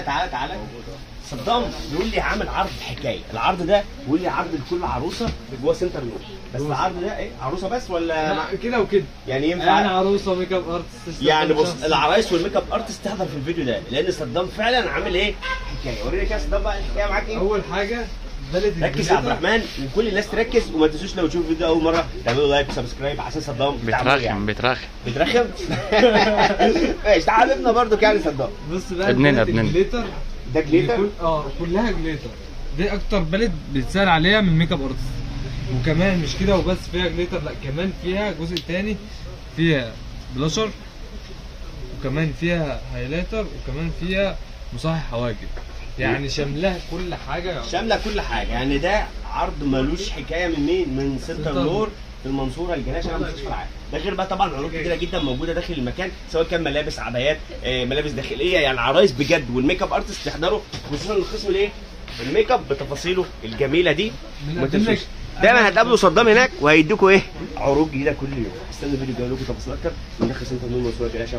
تعالى صدام بيقول لي عامل عرض حكايه. العرض ده بيقول لي عرض لكل عروسه جوه سنتر نور. بس العرض ده ايه؟ عروسه بس ولا كده وكده؟ يعني ينفع يعني عروسه ميك اب ارتست. يعني بص العرايس والميك اب ارتست تحضر في الفيديو ده، لان صدام فعلا عامل ايه؟ حكايه. وريني كده صدام بقى الحكايه معاك ايه؟ اول حاجه ركز يا عبد الرحمن وكل الناس تركز، وما تنسوش لو تشوفوا الفيديو اول مره تعملوا لايك وسبسكرايب عشان صدام بيترخم ماشي ده حبيبنا برضو يعني صدام. بص بقى ابننا الجليتر ده جليتر كلها جليتر. دي اكتر بلد بيتسال عليها من ميك اب ارتست. وكمان مش كده وبس فيها جليتر، لا كمان فيها جزء تاني فيها بلاشر، وكمان فيها هايلايتر، وكمان فيها مصحح حواجب. يعني شامله كل حاجه، يعني ده عرض ملوش حكايه من مين؟ من سنتر نور في المنصوره الجناش. انا مش العام ده غير بقى طبعا عروض كتيره جدا موجوده داخل المكان، سواء كان ملابس، عبايات، ملابس داخليه. يعني عرايس بجد والميك اب ارتست تحضروا، خصوصا القسم الايه؟ الميك اب بتفاصيله الجميله دي. ما تنسوش دايما هتقابلوا صدام هناك وهيديكوا ايه؟ عروض جديده كل يوم. استنوا الفيديو الجاي لكم تفاصيل اكتر من داخل سنتر نور المنصوره الجناش.